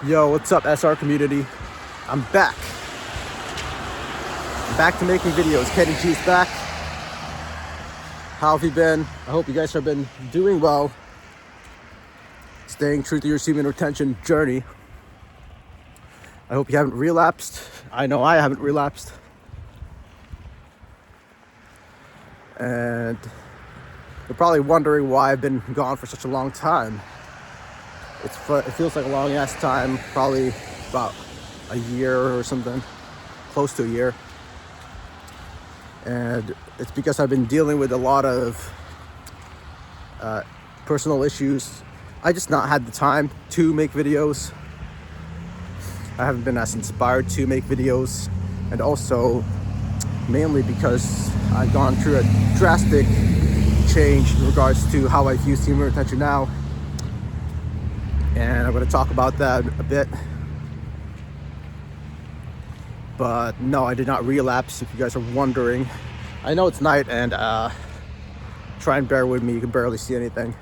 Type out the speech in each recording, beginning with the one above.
Yo, what's up, SR community? I'm back. I'm back to making videos. Kenny G's back. How have you been? I hope you guys have been doing well. Staying true to your semen retention journey. I hope you haven't relapsed. I know I haven't relapsed. And you're probably wondering why I've been gone for such a long time. It feels like a long ass time, probably about a year or something, close to a year. And it's because I've been dealing with a lot of personal issues. I just not had the time to make videos. I haven't been as inspired to make videos, and also mainly because I've gone through a drastic change in regards to how I view semen retention now. And I'm going to talk about that a bit. But no, I did not relapse, if you guys are wondering. I know it's night, and try and bear with me. You can barely see anything.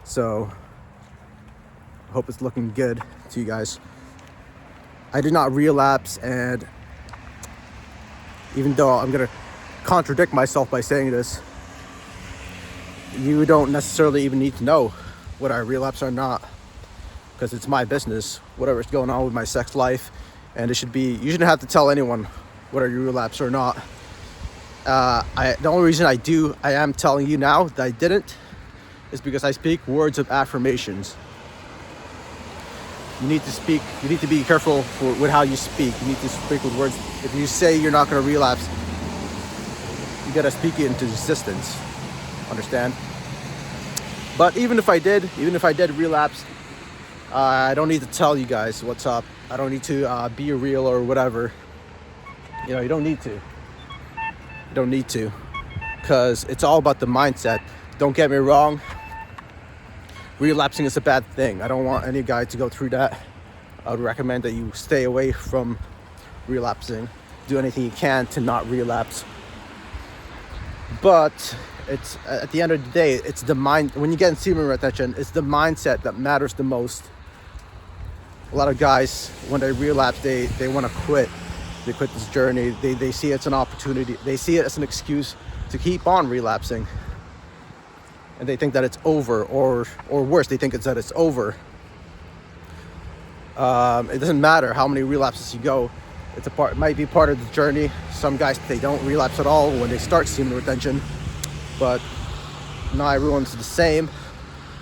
So, I hope it's looking good to you guys. I did not relapse, and even though I'm going to contradict myself by saying this, you don't necessarily even need to know whether I relapse or not, because it's my business, whatever's going on with my sex life, and you shouldn't have to tell anyone whether you relapse or not. The only reason I am telling you now that I didn't, is because I speak words of affirmations. You need to be careful with how you speak. You need to speak with words. If you say you're not going to relapse, you got to speak it into existence. Understand? But even if I did relapse, I don't need to tell you guys what's up. I don't need to be real or whatever. You don't need to. You don't need to, because it's all about the mindset. Don't get me wrong. Relapsing is a bad thing. I don't want any guy to go through that. I would recommend that you stay away from relapsing. Do anything you can to not relapse. But it's at the end of the day, it's the mind. When you get in semen retention, it's the mindset that matters the most. A lot of guys, when they relapse, they want to quit. They quit this journey. They see it as an opportunity. They see it as an excuse to keep on relapsing. And they think that it's over, or worse, they think that it's over. It doesn't matter how many relapses you go. It might be part of the journey. Some guys, they don't relapse at all when they start semen retention, but not everyone's the same.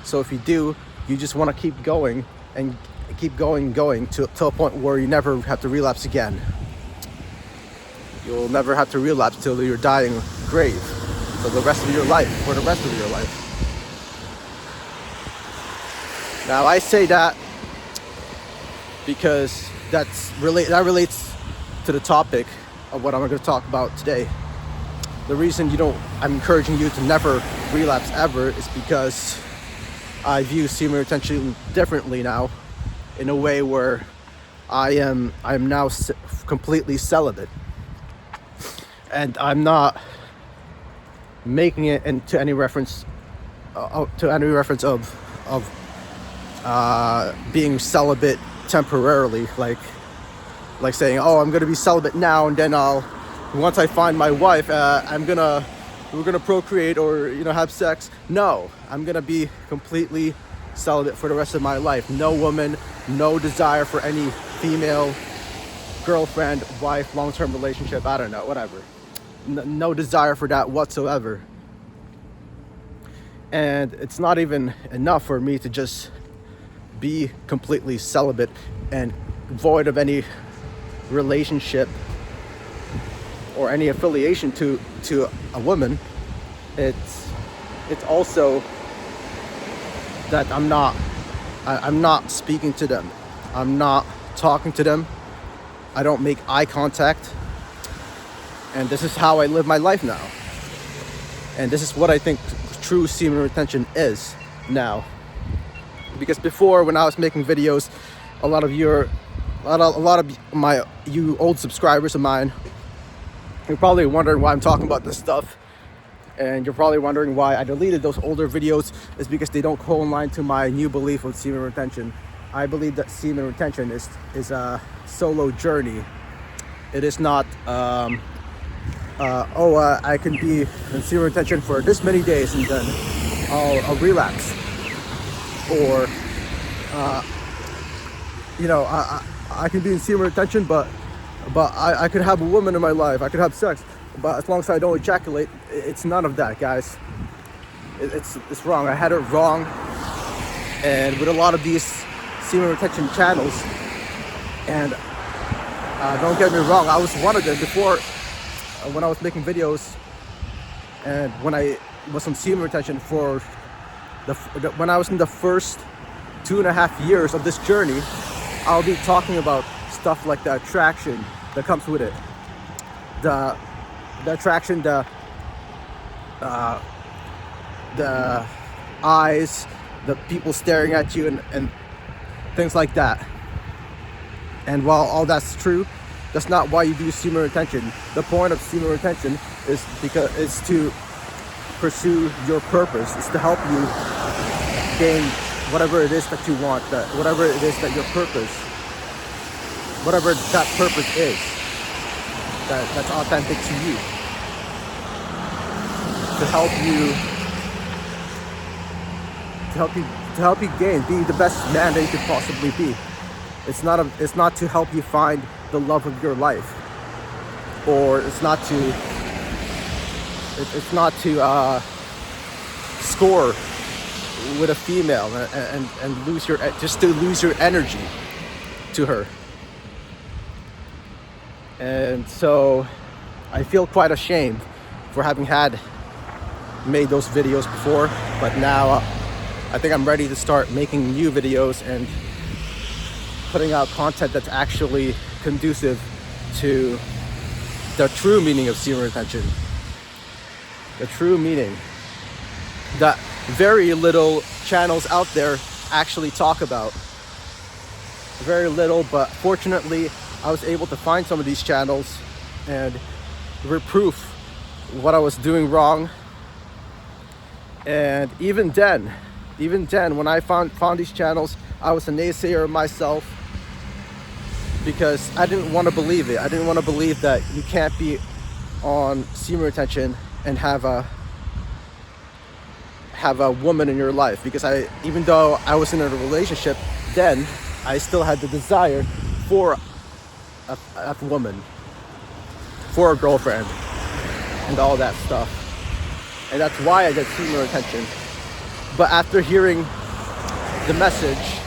So if you do, you just want to keep going and keep going to a point where you never have to relapse again. You'll never have to relapse till your dying grave, for the rest of your life. Now I say that because that relates to the topic of what I'm going to talk about today. The reason I'm encouraging you to never relapse ever is because I view semen retention differently now, in a way where I am now completely celibate, and I'm not making it into any reference of being celibate temporarily, like saying, oh, I'm gonna be celibate now, and then once I find my wife, we're gonna procreate or have sex. No, I'm gonna be completely celibate for the rest of my life. No woman, no desire for any female girlfriend, wife, long-term relationship, I don't know, whatever. No desire for that whatsoever. And it's not even enough for me to just be completely celibate and void of any relationship or any affiliation to a woman. It's also that I'm not speaking to them. I'm not talking to them. I don't make eye contact. And this is how I live my life now. And this is what I think true semen retention is now. Because before, when I was making videos, a lot of you old subscribers of mine, you're probably wondering why I'm talking about this stuff. And you're probably wondering why I deleted those older videos. Is because they don't coincide to my new belief of semen retention. I believe that semen retention is a solo journey. It is not I can be in semen retention for this many days and then I'll relapse, or I can be in semen retention, but I could have a woman in my life, I could have sex, but as long as I don't ejaculate, it's none of that, guys. It's wrong. I had it wrong, and with a lot of these semen retention channels, and don't get me wrong, I was one of them before when I was making videos, and when I was on semen retention for when I was in the first 2.5 years of this journey. I'll be talking about stuff like the attraction that comes with it, the attraction, the eyes, the people staring at you, and things like that. And while all that's true, that's not why you do semen retention. The point of semen retention is because it's to pursue your purpose. It's to help you gain whatever it is that you want, whatever it is that your purpose, whatever that purpose is, that's authentic to you. To help you gain, be the best man that you could possibly be. It's not to help you find the love of your life, or it's not to score with a female and lose your energy to her. And so I feel quite ashamed for having made those videos before, but now I think I'm ready to start making new videos and putting out content that's actually conducive to the true meaning of semen retention. The true meaning that very little channels out there actually talk about. Very little, but fortunately I was able to find some of these channels and reproof what I was doing wrong. And even then when I found these channels, I was a naysayer myself, because I didn't want to believe it. I didn't want to believe that you can't be on semen retention and have a woman in your life, because even though I was in a relationship then, I still had the desire for a woman, for a girlfriend, and all that stuff. And that's why I did semen retention. But after hearing the message,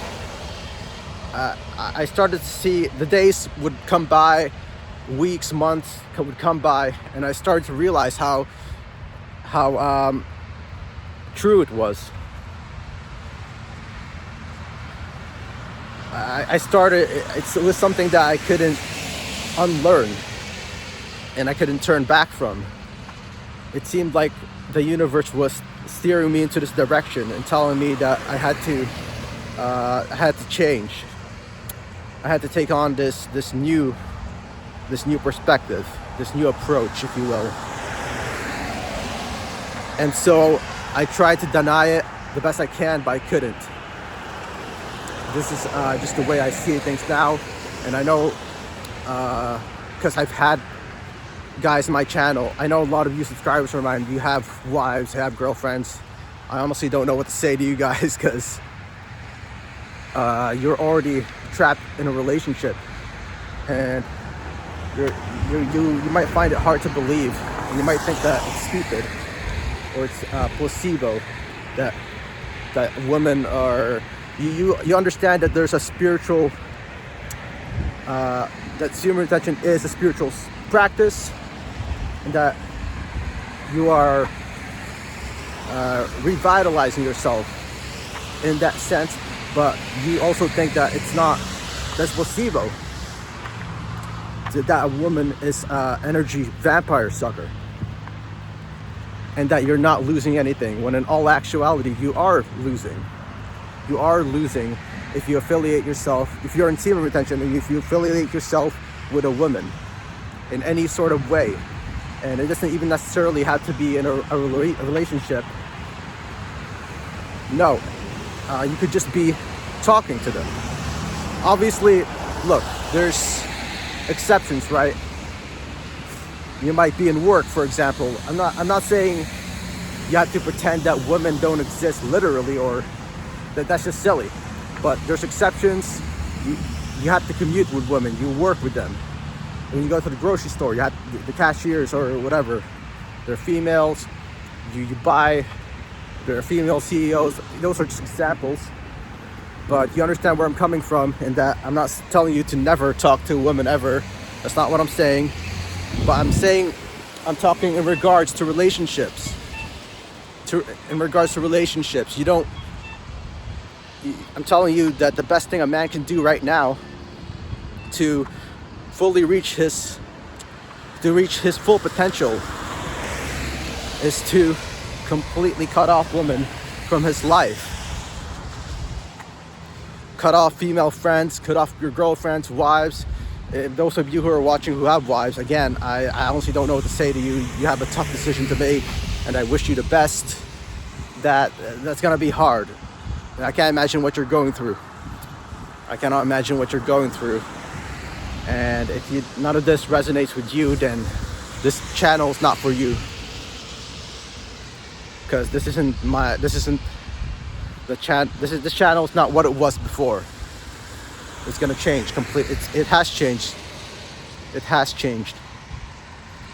I started to see the days would come by, weeks, months would come by, and I started to realize how true it was. It was something that I couldn't unlearn, and I couldn't turn back from. It seemed like the universe was steering me into this direction and telling me that I had to change. I had to take on this new perspective, this new approach, if you will. And so I tried to deny it the best I can, but I couldn't. This is just the way I see things now. And I know, because I've had guys in my channel, I know a lot of you subscribers of mine, you have wives, you have girlfriends. I honestly don't know what to say to you guys, because you're already trapped in a relationship, and you might find it hard to believe, and you might think that it's stupid, or it's placebo, that women are, you understand that there's a spiritual, that semen retention is a spiritual practice, and that you are revitalizing yourself in that sense. But you also think that that's placebo, that a woman is an energy vampire sucker, and that you're not losing anything, when in all actuality you are losing. You are losing if you affiliate yourself, if you're in semen retention, and if you affiliate yourself with a woman in any sort of way. And it doesn't even necessarily have to be in a relationship. No, you could just be talking to them. Obviously, look, there's exceptions, right? You might be in work, for example. I'm not saying you have to pretend that women don't exist literally, or that's just silly. But there's exceptions. You have to commute with women. You work with them. When you go to the grocery store, you have the cashiers or whatever. They're females. You buy. There are female CEOs. Those are just examples. But you understand where I'm coming from, in that I'm not telling you to never talk to women ever. That's not what I'm saying. But I'm talking in regards to relationships. I'm telling you that the best thing a man can do right now to fully reach his full potential is to completely cut off women from his life. Cut off female friends, cut off your girlfriends, wives. Those of you who are watching who have wives, again, I honestly don't know what to say to you. You have a tough decision to make, and I wish you the best. That's gonna be hard. I can't imagine what you're going through. I cannot imagine what you're going through. And if none of this resonates with you, then this channel is not for you. Because this channel is not what it was before. It's gonna change completely. It has changed. It has changed.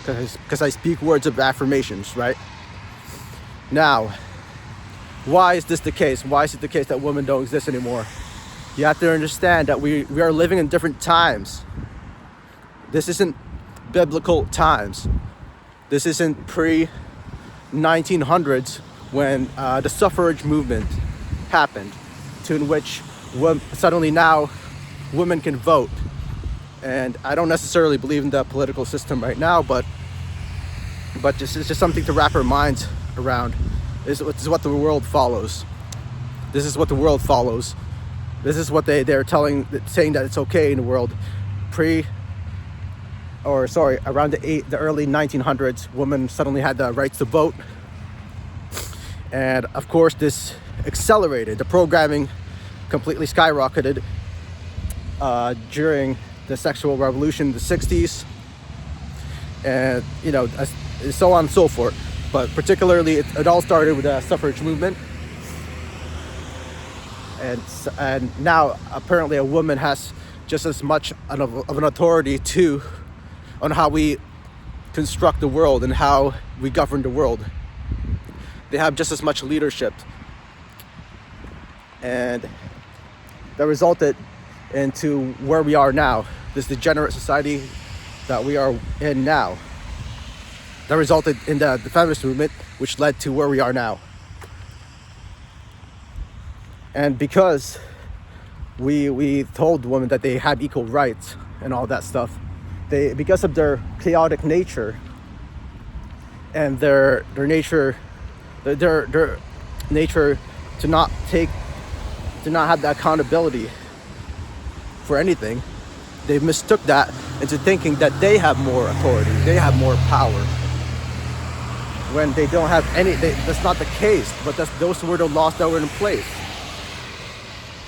Because I speak words of affirmations, right? Now, why is this the case? Why is it the case that women don't exist anymore? You have to understand that we are living in different times. This isn't biblical times. This isn't pre-1900s when the suffrage movement happened, in which suddenly now women can vote. And I don't necessarily believe in the political system right now, but it's just something to wrap our minds around. This is what the world follows. This is what the world follows. This is what they're saying that it's okay in the world. Around the early 1900s, women suddenly had the rights to vote. And of course, this accelerated. The programming completely skyrocketed during the sexual revolution in the 60s. And, so on and so forth. But particularly, it all started with the suffrage movement. And now, apparently, a woman has just as much of an authority on how we construct the world and how we govern the world. They have just as much leadership. And that resulted into where we are now. This degenerate society that we are in now. That resulted in the feminist movement, which led to where we are now. And because we told women that they have equal rights and all that stuff, because of their chaotic nature and their nature to not have the accountability for anything, they mistook that into thinking that they have more authority, they have more power, when they don't have any. That's not the case. But those were the laws that were in place.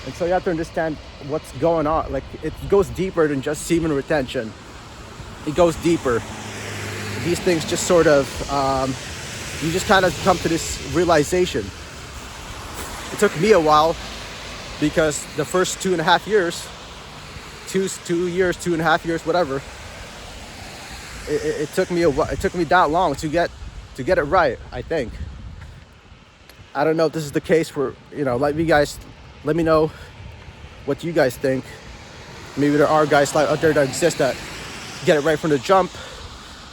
And so you have to understand what's going on. Like, it goes deeper than just semen retention. It goes deeper. These things just sort of, you just kind of come to this realization. It took me a while, because the first 2.5 years, 2.5 years, whatever, it took me that long to get it right, I think. I don't know if this is the case for, let me know what you guys think. Maybe there are guys out there that exist that get it right from the jump,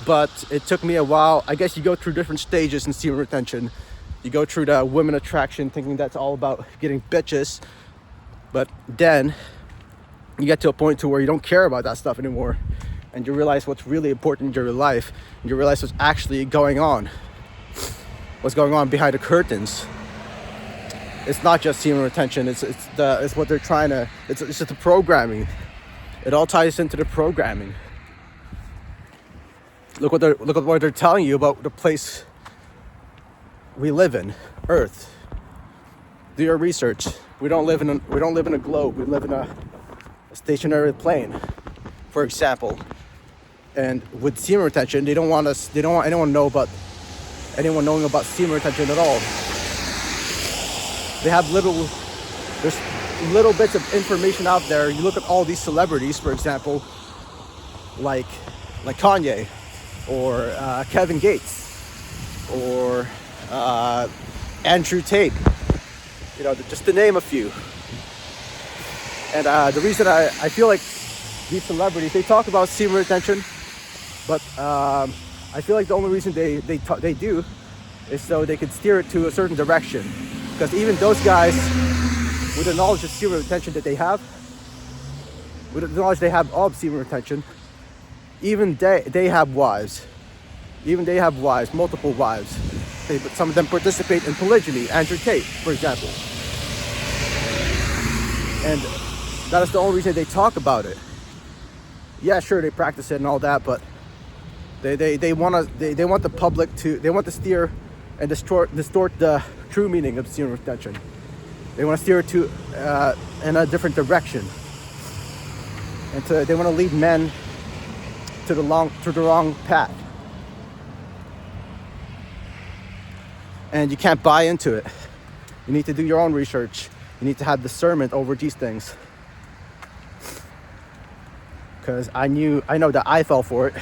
but it took me a while. I guess you go through different stages in semen retention. You go through the women attraction, thinking that's all about getting bitches, but then you get to a point to where you don't care about that stuff anymore, and you realize what's really important in your life, and you realize what's actually going on behind the curtains. It's not just semen retention. It's what they're trying to. It's just the programming. It all ties into the programming. Look at what they're telling you about the place we live in, Earth. Do your research. We don't live in a globe. We live in a stationary plane, for example. And with semen retention, they don't want anyone knowing about semen retention at all. They have there's little bits of information out there. You look at all these celebrities, for example, like Kanye, or Kevin Gates, or Andrew Tate, just to name a few. And the reason I feel like these celebrities, they talk about semen retention, but I feel like the only reason they do is so they can steer it to a certain direction. Because even those guys, with the knowledge of semen retention that they have, with the knowledge they have of semen retention, even they have wives. Even they have wives, multiple wives. But some of them participate in polygyny. Andrew Tate, for example. And that is the only reason they talk about it. Yeah, sure, they practice it and all that, but they want the public to steer and distort the true meaning of semen retention. They want to steer it to in a different direction, and they want to lead men to the wrong path. And you can't buy into it. You need to do your own research. You need to have discernment over these things. Because I know that I fell for it.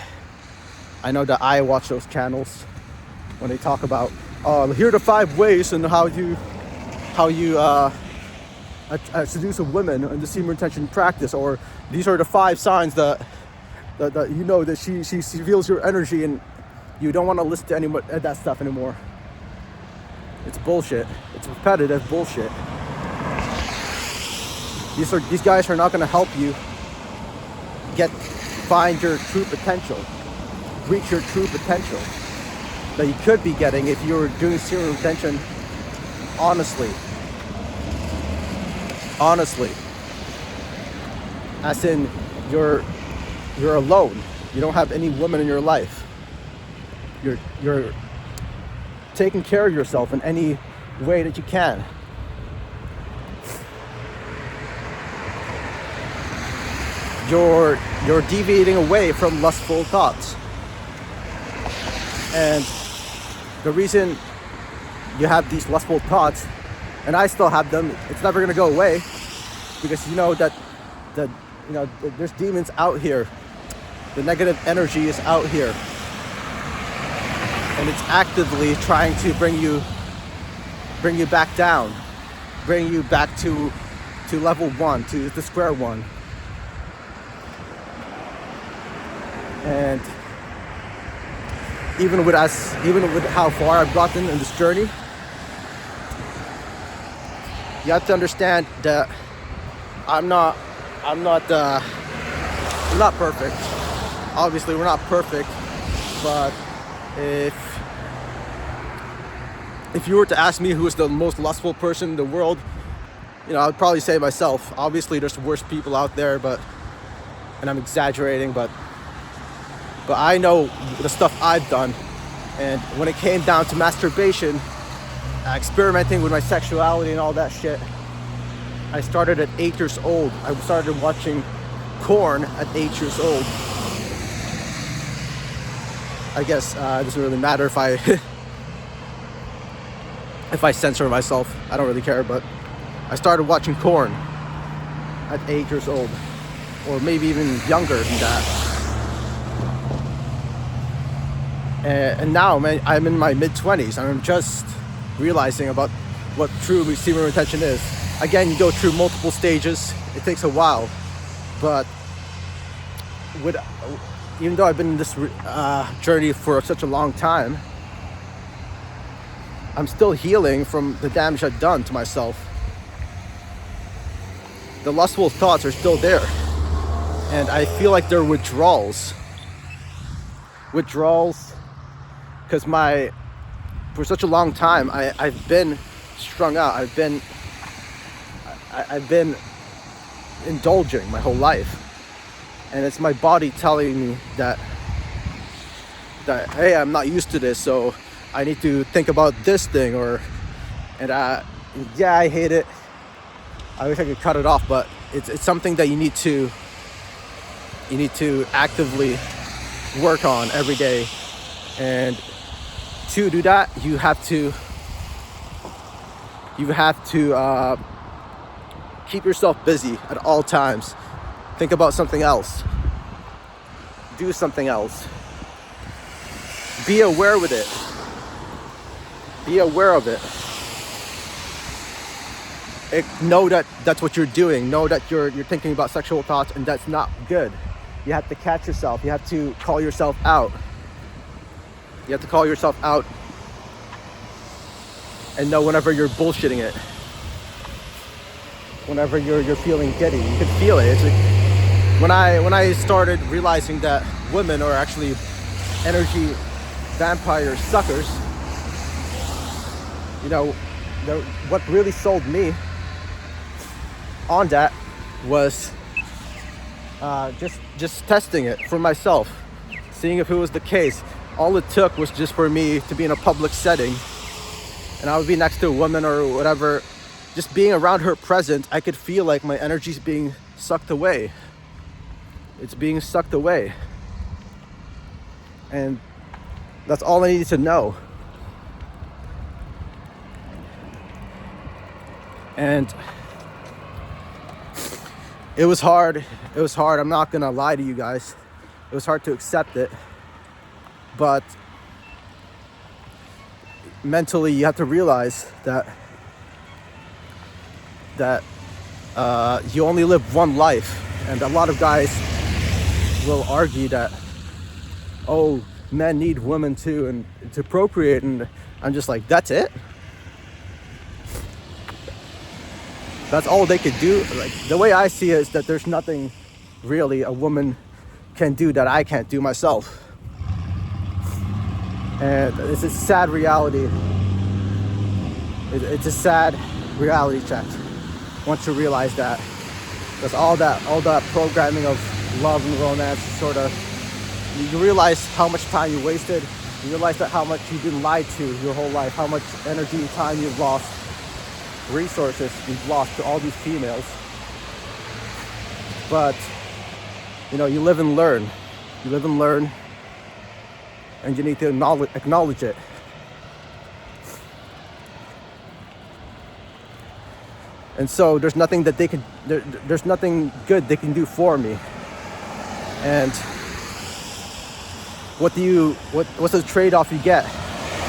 I know that I watch those channels when they talk about, here are the 5 ways and how you seduce a woman in the semen retention practice, or these are the 5 signs that you know that she feels your energy, and you don't want to listen to that stuff anymore. It's bullshit. It's repetitive bullshit. These guys are not going to help you find your true potential, reach your true potential that you could be getting if you were doing semen retention honestly. As in, you're alone. You don't have any women in your life. You're taking care of yourself in any way that you can. You're deviating away from lustful thoughts. And the reason you have these lustful thoughts, and I still have them, it's never gonna go away, because you know that there's demons out here. The negative energy is out here, and it's actively trying to bring you back down, bring you back to level 1, to the square one. And even with how far I've gotten in this journey, you have to understand that I'm not perfect. Obviously, we're not perfect, but if you were to ask me who is the most lustful person in the world, I would probably say myself. Obviously, there's worse people out there, and I'm exaggerating, but I know the stuff I've done. And when it came down to masturbation, experimenting with my sexuality and all that shit, I started at 8 years old. I started watching porn at 8 years old. I guess it doesn't really matter if I censor myself. I don't really care, but I started watching porn at 8 years old, or maybe even younger than that. And now, man, I'm in my mid-20s, and I'm just realizing about what true semen retention is. Again, you go through multiple stages. It takes a while, but even though I've been in this journey for such a long time, I'm still healing from the damage I've done to myself. The lustful thoughts are still there, and I feel like they're withdrawals, because for such a long time I've been strung out. I've been indulging my whole life, and it's my body telling me that that, hey, I'm not used to this, so I need to think about this thing, yeah, I hate it. I wish I could cut it off, but it's something that you need to actively work on every day. And to do that, you have to keep yourself busy at all times. Think about something else. Do something else. Be aware with it. Be aware of it. Know that that's what you're doing. Know that you're thinking about sexual thoughts, and that's not good. You have to catch yourself. You have to call yourself out. You have to call yourself out and know whenever you're bullshitting it. Whenever you're feeling giddy, you can feel it. It's like when I started realizing that women are actually energy vampire suckers. What really sold me on that was just testing it for myself, seeing if it was the case. All it took was just for me to be in a public setting, and I would be next to a woman or whatever. Just being around her present, I could feel like my energy's being sucked away. It's being sucked away. And that's all I needed to know. And it was hard. I'm not gonna lie to you guys. It was hard to accept it. But mentally, you have to realize that you only live one life. And a lot of guys will argue that, oh, men need women too, and to procreate. And I'm just like, that's it? That's all they could do? Like, the way I see it is that there's nothing really a woman can do that I can't do myself. And it's a sad reality. It's a sad reality check once you realize that. Because all that programming of love and romance, sort of, you realize how much time you wasted. You realize that how much you've been lied to your whole life, how much energy and time you've lost, resources you've lost to all these females. But you live and learn. And you need to acknowledge it. And so there's nothing that there's nothing good they can do for me. And what's the trade-off you get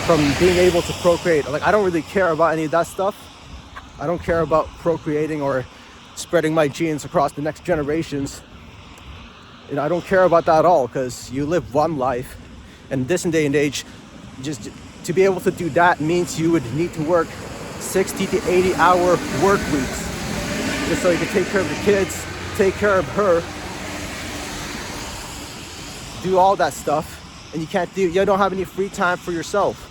from being able to procreate? Like, I don't really care about any of that stuff. I don't care about procreating or spreading my genes across the next generations. I don't care about that at all, because you live one life. And this day and age, just to be able to do that means you would need to work 60 to 80 hour work weeks just so you can take care of the kids, take care of her, do all that stuff, and you don't have any free time for yourself.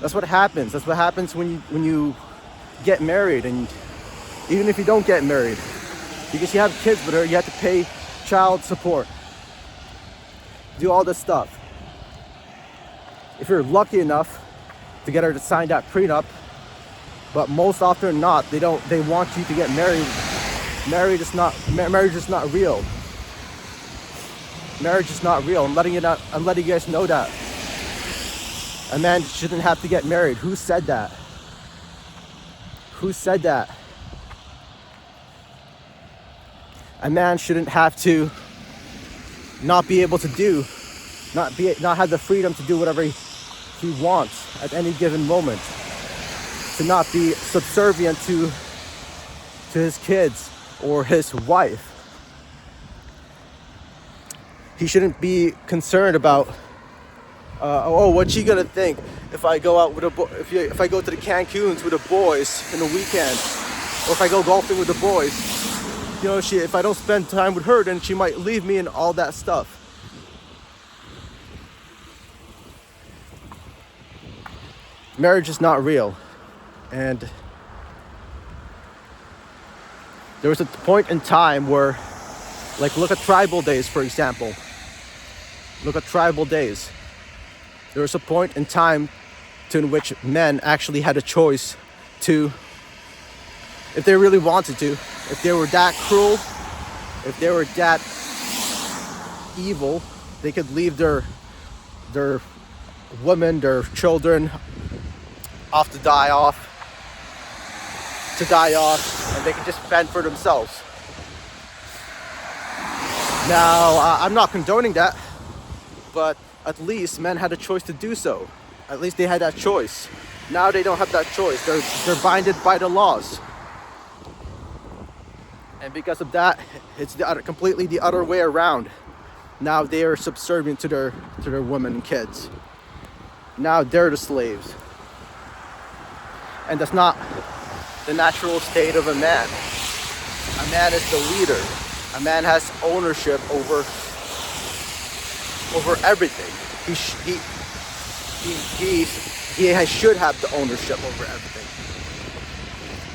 That's what happens. That's what happens when you get married. And even if you don't get married, because you have kids with her, you have to pay child support, do all this stuff. If you're lucky enough to get her to sign that prenup, but most often than not, they want you to get married. Marriage is not real. Marriage is not real. I'm letting you guys know that. A man shouldn't have to get married. Who said that? Who said that? A man shouldn't have to not be able to not have the freedom to do whatever he wants at any given moment. To not be subservient to his kids or his wife. He shouldn't be concerned about what's she gonna think if I go out with if I go to the Cancuns with the boys in the weekend, or if I go golfing with the boys. If I don't spend time with her, then she might leave me and all that stuff. Marriage is not real. And there was a point in time where, like, look at tribal days, for example. Look at tribal days. There was a point in time in which men actually had a choice to, if they really wanted to, if they were that cruel, if they were that evil, they could leave their women, their children to die off, and they could just fend for themselves. Now, I'm not condoning that, but at least men had a choice to do so. At least they had that choice. Now they don't have that choice. They're binded by the laws. And because of that, it's completely the other way around. Now they are subservient to their women and kids. Now they're the slaves. And that's not the natural state of a man. A man is the leader. A man has ownership over everything. He should have the ownership over everything.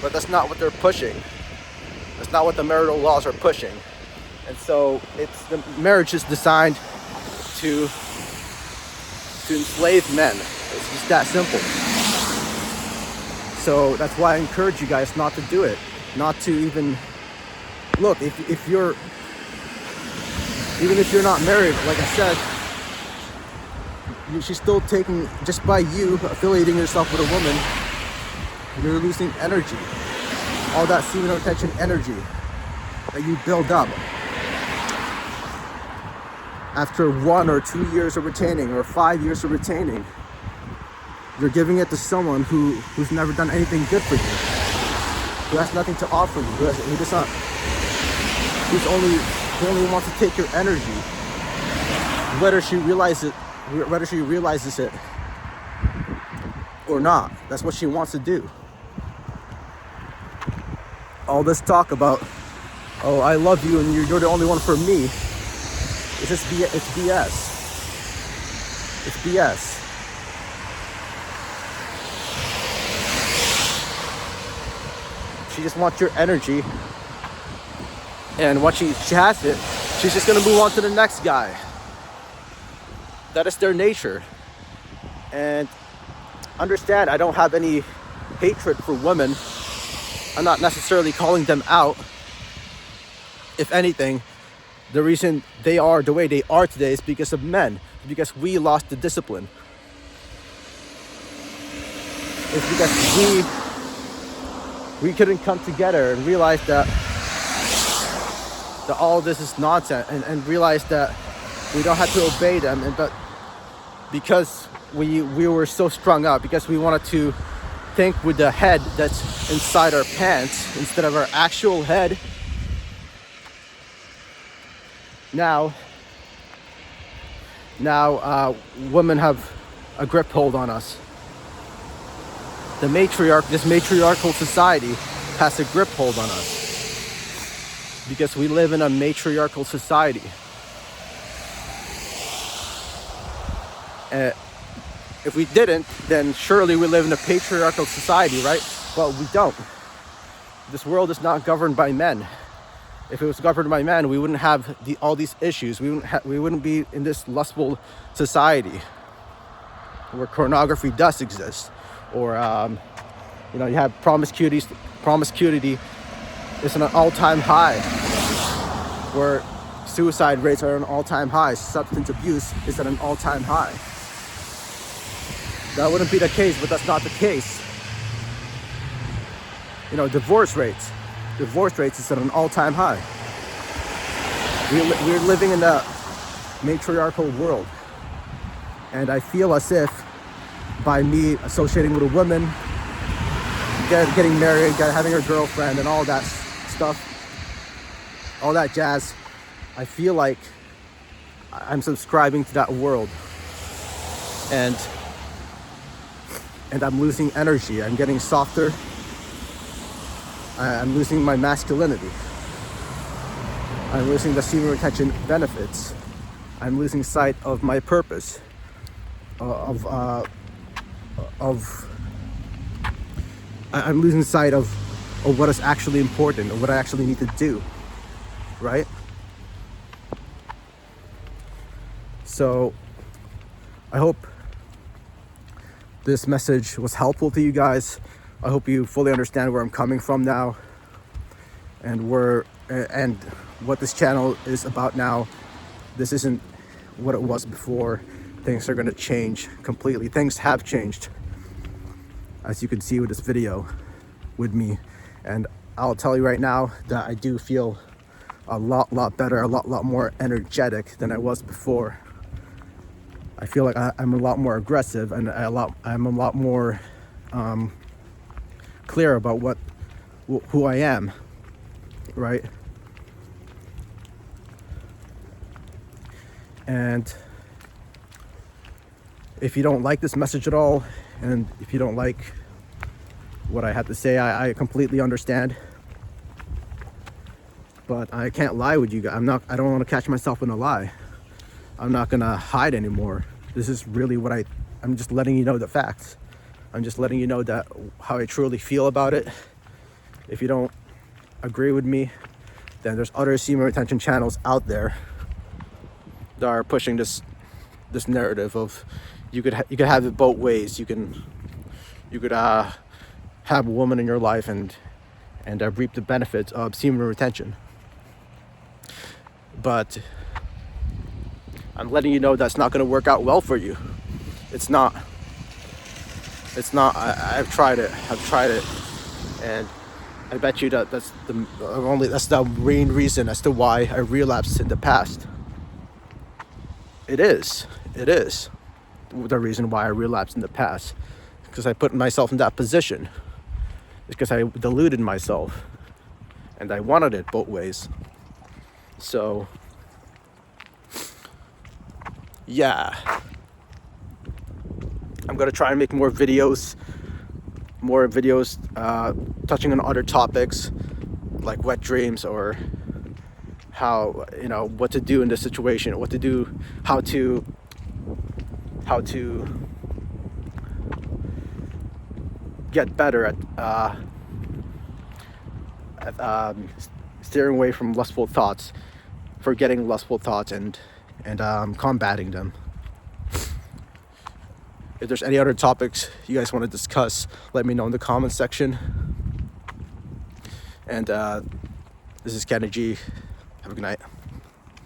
But that's not what they're pushing. That's not what the marital laws are pushing. And so the marriage is designed to enslave men. It's just that simple. So that's why I encourage you guys not to do it. Not to even look, if you're not married, like I said, she's still taking, just by you affiliating yourself with a woman, you're losing energy. All that semen retention energy that you build up after 1 or 2 years of retaining or 5 years of retaining, you're giving it to someone who's never done anything good for you, who has nothing to offer you, who only wants to take your energy, whether she realizes it or not. That's what she wants to do. All this talk about, oh, I love you and you're the only one for me, it's just BS. It's BS. She just wants your energy, and once she has it, she's just gonna move on to the next guy. That is their nature. And understand, I don't have any hatred for women. I'm not necessarily calling them out. If anything, the reason they are the way they are today is because of men, because we lost the discipline. It's because we couldn't come together and realize that all this is nonsense, and realize that we don't have to obey them, but because we were so strung out, because we wanted to think with the head that's inside our pants instead of our actual head. Now women have a grip hold on us. This matriarchal society has a grip hold on us because we live in a matriarchal society. If we didn't, then surely we live in a patriarchal society, right? But we don't. This world is not governed by men. If it was governed by men, we wouldn't have all these issues. We wouldn't be in this lustful society where pornography does exist, or you have promiscuity. Promiscuity is at an all-time high, where suicide rates are at an all-time high. Substance abuse is at an all-time high. That wouldn't be the case, but that's not the case. Divorce rates is at an all-time high. We're living in a matriarchal world, and I feel as if by me associating with a woman, getting married, having a girlfriend, and all that stuff, all that jazz, I feel like I'm subscribing to that world, and I'm losing energy. I'm getting softer. I'm losing my masculinity. I'm losing the semen retention benefits. I'm losing sight of my purpose. I'm losing sight of what is actually important, or what I actually need to do, right? So I hope this message was helpful to you guys. I hope you fully understand where I'm coming from now, and what this channel is about now. This isn't what it was before. Things are going to change completely. Things have changed, as you can see with this video with me. And I'll tell you right now that I do feel a lot better, a lot more energetic than I was before. I feel like I'm a lot more aggressive, and I'm a lot more clear about who I am, right? And if you don't like this message at all, and if you don't like what I have to say, I completely understand. But I can't lie with you guys. I don't want to catch myself in a lie. I'm not gonna hide anymore. This is really what I'm just letting you know the facts. I'm just letting you know that how I truly feel about it. If you don't agree with me, then there's other semen retention channels out there that are pushing this narrative of you could have it both ways. You could have a woman in your life and reap the benefits of semen retention. But I'm letting you know that's not going to work out well for you. It's not. I've tried it, and I bet you that's the main reason as to why I relapsed in the past. It is the reason why I relapsed in the past, because I put myself in that position. It's because I deluded myself, and I wanted it both ways. So yeah, I'm gonna try and make more videos touching on other topics like wet dreams, or how, what to do in this situation, what to do, how to get better at steering away from lustful thoughts, forgetting lustful thoughts, and combating them. If there's any other topics you guys want to discuss, let me know in the comments section. And this is Kenny G. Have a good night.